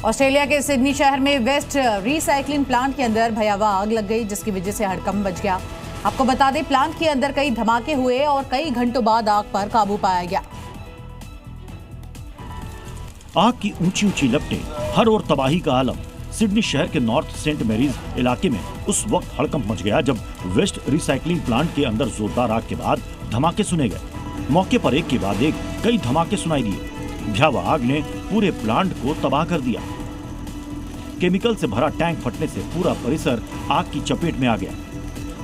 Australia के Sydney शहर में वेस्ट रिसाइकलिंग प्लांट के अंदर भयावह आग लग गई, जिसकी वजह से हड़कंप मच गया। आपको बता दें, प्लांट के अंदर कई धमाके हुए और कई घंटों बाद आग पर काबू पाया गया। आग की ऊंची ऊंची लपटें, हर ओर तबाही का आलम। सिडनी शहर के नॉर्थ सेंट मैरीज इलाके में उस वक्त हड़कंप मच गया जब वेस्ट रिसाइकलिंग प्लांट के अंदर जोरदार आग के बाद धमाके सुने गए। मौके पर एक के बाद एक कई धमाके सुनाई दिए। भयावह आग ने पूरे प्लांट को तबाह कर दिया। केमिकल से भरा टैंक फटने से पूरा परिसर आग की चपेट में आ गया।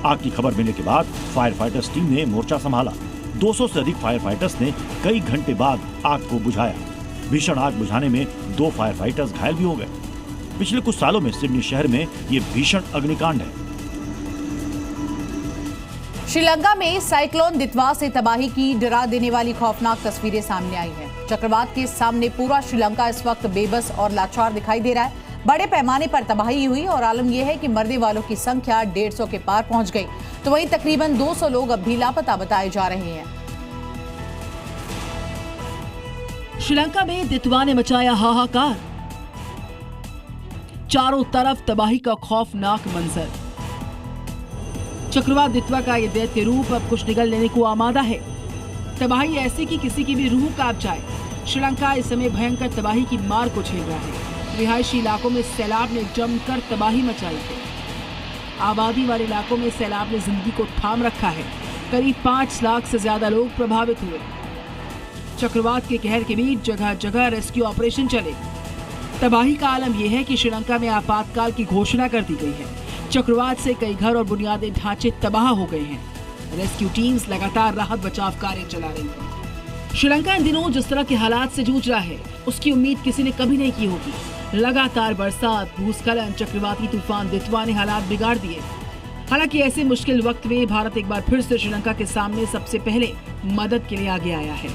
आग की खबर मिलने के बाद फायर फाइटर्स टीम ने मोर्चा संभाला। 200 से अधिक फायर फाइटर्स ने कई घंटे बाद आग को बुझाया। भीषण आग बुझाने में 2 फायर फाइटर्स घायल भी हो गए। पिछले कुछ सालों में सिडनी शहर में ये भीषण अग्निकांड है। श्रीलंका में साइक्लोन दितवा से तबाही की डरा देने वाली खौफनाक तस्वीरें सामने आई हैं। चक्रवात के सामने पूरा श्रीलंका इस वक्त बेबस और लाचार दिखाई दे रहा है। बड़े पैमाने पर तबाही हुई और आलम यह है कि मरने वालों की संख्या 150 के पार पहुंच गई, तो वहीं तकरीबन 200 लोग अब भी लापता बताए जा रहे हैं। श्रीलंका में दितवा ने मचाया हाहाकार। चारों तरफ तबाही का खौफनाक मंजर। चक्रवात दितवा का ये दैत्य रूप अब कुछ निगल लेने को आमादा है। तबाही ऐसी कि किसी की भी रूह कांप जाए। श्रीलंका इस समय भयंकर तबाही की मार को झेल रहा है। रिहायशी इलाकों में सैलाब ने जमकर तबाही मचाई है। आबादी वाले इलाकों में सैलाब ने जिंदगी को थाम रखा है। करीब 5 लाख से ज्यादा लोग प्रभावित हुए। चक्रवात के कहर के बीच जगह जगह रेस्क्यू ऑपरेशन चले। तबाही का आलम यह है कि श्रीलंका में आपातकाल की घोषणा कर दी गई है। चक्रवात से कई घर और बुनियादी ढांचे तबाह हो गए हैं। रेस्क्यू टीम्स लगातार राहत बचाव कार्य चला रही हैं। श्रीलंका इन दिनों जिस तरह के हालात से जूझ रहा है, उसकी उम्मीद किसी ने कभी नहीं की होगी। लगातार बरसात, भूस्खलन, चक्रवाती तूफान दितवा ने हालात बिगाड़ दिए। हालांकि ऐसे मुश्किल वक्त में भारत एक बार फिर से श्रीलंका के सामने सबसे पहले मदद के लिए आगे आया है,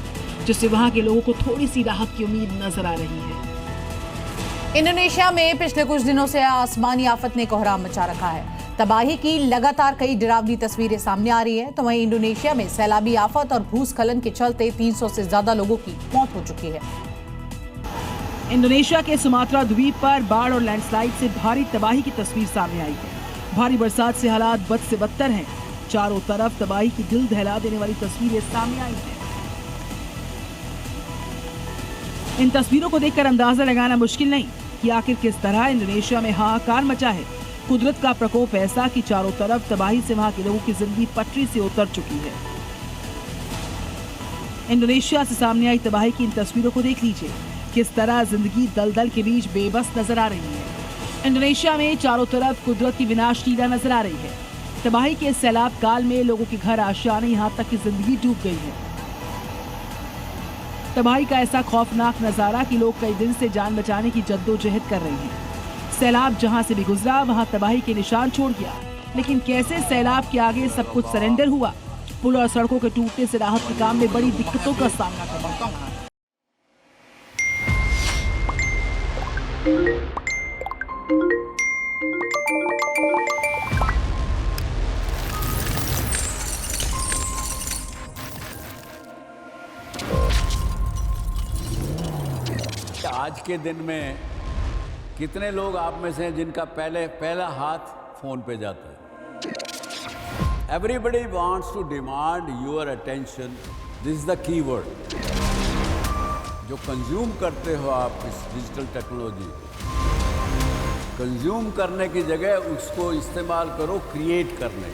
जिससे वहां के लोगों को थोड़ी सी राहत की उम्मीद नजर आ रही है। इंडोनेशिया में पिछले कुछ दिनों से आसमानी आफत ने कोहराम मचा रखा है। तबाही की लगातार कई डरावनी तस्वीरें सामने आ रही है, तो वहीं इंडोनेशिया में सैलाबी आफत और भूस्खलन के चलते 300 से ज्यादा लोगों की मौत हो चुकी है। इंडोनेशिया के सुमात्रा द्वीप पर बाढ़ और लैंडस्लाइड से भारी तबाही की तस्वीर सामने आई है। भारी बरसात से हालात बद से बदतर हैं। चारों तरफ तबाही की दिल दहला देने वाली तस्वीरें सामने आई हैं। इन तस्वीरों को देखकर अंदाजा लगाना मुश्किल नहीं कि आखिर किस तरह इंडोनेशिया में हाहाकार मचा है। कुदरत का प्रकोप ऐसा कि चारों तरफ तबाही से वहां के लोगों की जिंदगी पटरी से उतर चुकी है। इंडोनेशिया से सामने आई तबाही की इन तस्वीरों को देख लीजिए। किस तरह जिंदगी दलदल के बीच बेबस नजर आ रही है। इंडोनेशिया में चारों तरफ कुदरत की विनाश लीला नजर आ रही है। तबाही के सैलाब काल में लोगों के घर आशियाने यहाँ तक की जिंदगी डूब गई है। तबाही का ऐसा खौफनाक नजारा कि लोग कई दिन से जान बचाने की जद्दोजहद कर रहे हैं। सैलाब जहां से भी गुजरा वहां तबाही के निशान छोड़ गया, लेकिन कैसे सैलाब के आगे सब कुछ सरेंडर हुआ। पुल और सड़कों के टूटने से राहत के काम में बड़ी दिक्कतों का सामना करना पड़ा। आज के दिन में कितने लोग आप में से हैं जिनका पहला हाथ फोन पे जाता है। Everybody wants to demand your attention. This is the keyword. जो कंज्यूम करते हो आप इस डिजिटल टेक्नोलॉजी, कंज्यूम करने की जगह उसको इस्तेमाल करो क्रिएट करने।